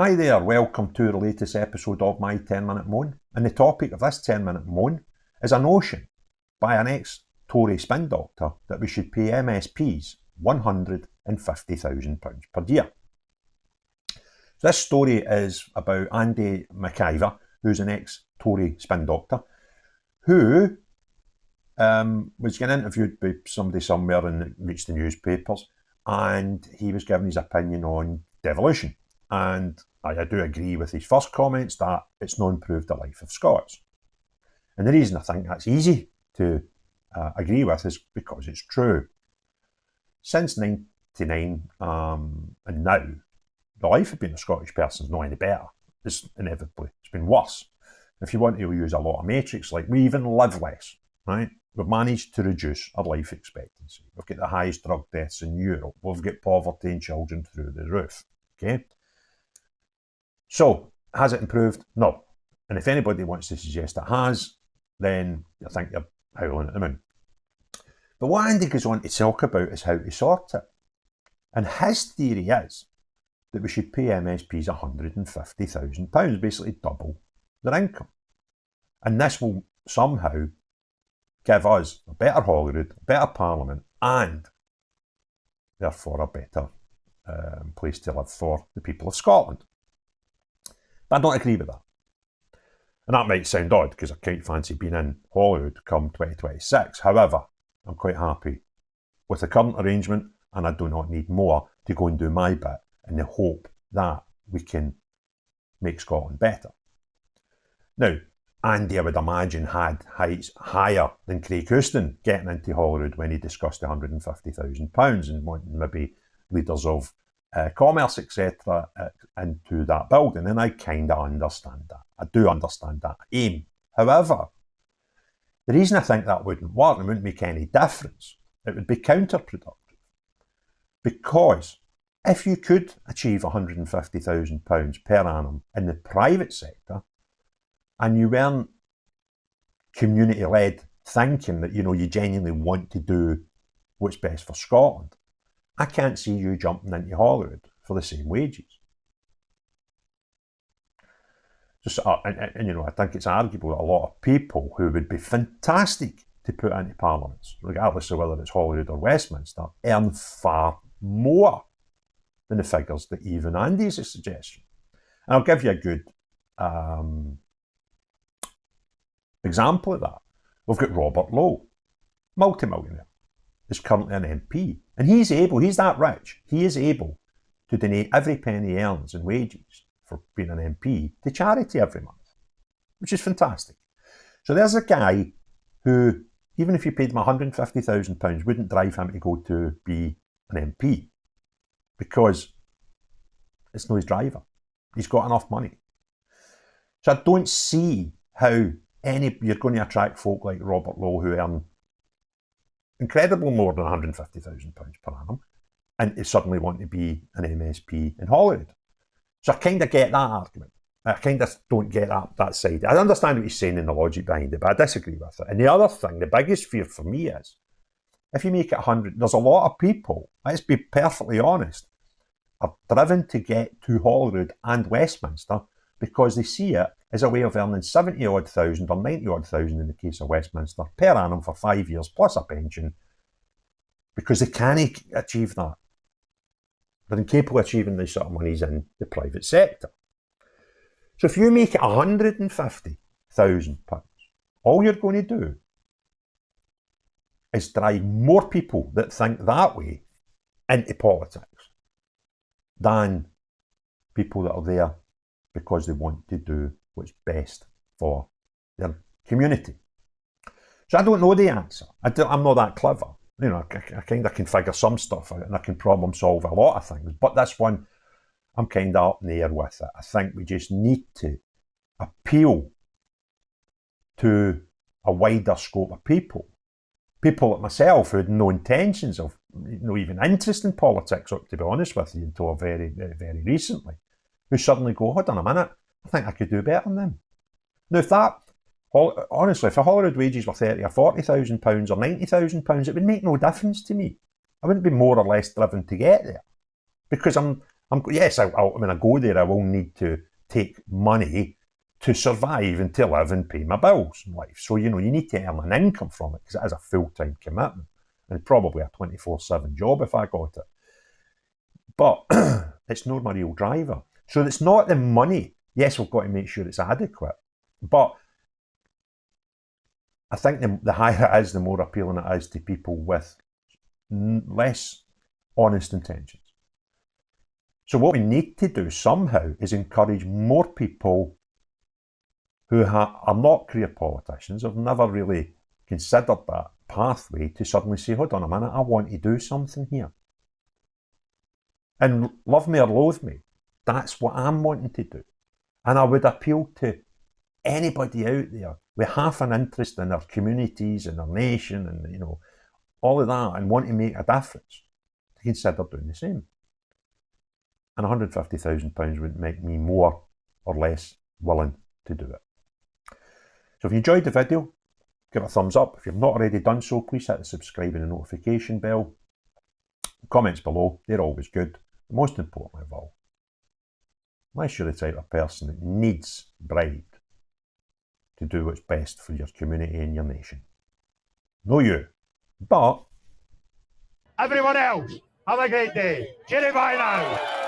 Hi there, welcome to the latest episode of my 10-minute moan. And the topic of this 10-minute moan is a notion by an ex-Tory spin doctor that we should pay MSPs £150,000 per year. This story is about Andy McIver, who's an ex-Tory spin doctor, who was getting interviewed by somebody somewhere and it reached the newspapers, and he was giving his opinion on devolution. And I do agree with his first comments that it's not improved the life of Scots. And the reason I think that's easy to agree with is because it's true. Since 1999 and now, the life of being a Scottish person is not any better. It's inevitably, it's been worse. If you want to use a lot of matrix, like we even live less, right? We've managed to reduce our life expectancy. We've got the highest drug deaths in Europe. We've got poverty in children through the roof, okay? So, has it improved? No. And if anybody wants to suggest it has, then I think they're howling at the moon. But what Andy goes on to talk about is how to sort it. And his theory is that we should pay MSPs £150,000, basically double their income. And this will somehow give us a better Holyrood, a better Parliament, and therefore a better place to live for the people of Scotland. But I don't agree with that. And that might sound odd because I quite fancy being in Holyrood come 2026. However, I'm quite happy with the current arrangement and I do not need more to go and do my bit in the hope that we can make Scotland better. Now, Andy, I would imagine, had heights higher than Craig Houston getting into Holyrood when he discussed the £150,000 and wanting maybe leaders of commerce, etc., into that building. And I kind of understand that. I do understand that aim. However, the reason I think that wouldn't work and wouldn't make any difference, it would be counterproductive. Because if you could achieve £150,000 per annum in the private sector, and you weren't community-led thinking that, you genuinely want to do what's best for Scotland, I can't see you jumping into Holyrood for the same wages. I think it's arguable that a lot of people who would be fantastic to put into parliaments, regardless of whether it's Holyrood or Westminster, earn far more than the figures that even Andy's a suggestion. And I'll give you a good example of that. We've got Robert Lowe, multimillionaire, is currently an MP. And he's that rich, he is able to donate every penny he earns in wages for being an MP to charity every month, which is fantastic. So there's a guy who, even if you paid him £150,000, wouldn't drive him to go to be an MP because it's not his driver. He's got enough money. So I don't see how you're going to attract folk like Robert Lowe who earn incredibly more than £150,000 per annum and they suddenly want to be an MSP in Holyrood. So I kind of get that argument. I kind of don't get that side. I understand what he's saying in the logic behind it, but I disagree with it. And the other thing, the biggest fear for me is, if you make it 100, there's a lot of people, let's be perfectly honest, are driven to get to Holyrood and Westminster because they see it as a way of earning 70-odd thousand or 90-odd thousand in the case of Westminster per annum for 5 years plus a pension because they can't achieve that. They're incapable of achieving these sort of monies in the private sector. So if you make it £150,000, all you're going to do is drive more people that think that way into politics than people that are there because they want to do what's best for their community. So I don't know the answer. I'm not that clever. I kind of can figure some stuff out and I can problem solve a lot of things. But this one, I'm kind of up in the air with it. I think we just need to appeal to a wider scope of people. People like myself who had no intentions of, even interest in politics, to be honest with you, until very, very recently, who suddenly go, hold on a minute, I think I could do better than them. Now, honestly, if a Holyrood wages were £30,000 or £40,000 or £90,000, it would make no difference to me. I wouldn't be more or less driven to get there because I'm Yes, when I go there, I will need to take money to survive and to live and pay my bills in life. So, you need to earn an income from it because it is a full-time commitment and probably a 24/7 job if I got it. But it's not my real driver. So it's not the money. Yes, we've got to make sure it's adequate. But I think the higher it is, the more appealing it is to people with less honest intentions. So what we need to do somehow is encourage more people who are not career politicians, have never really considered that pathway, to suddenly say, hold on a minute, I want to do something here. And love me or loathe me, that's what I'm wanting to do. And I would appeal to anybody out there with half an interest in our communities and our nation and, all of that, and want to make a difference, to consider doing the same. And £150,000 wouldn't make me more or less willing to do it. So if you enjoyed the video, give it a thumbs up. If you've not already done so, please hit the subscribe and the notification bell. Comments below, they're always good. But most importantly of all, unless you're the type of person that needs bribed to do what's best for your community and your nation. No you, but everyone else, have a great day. Cheerio, bye now.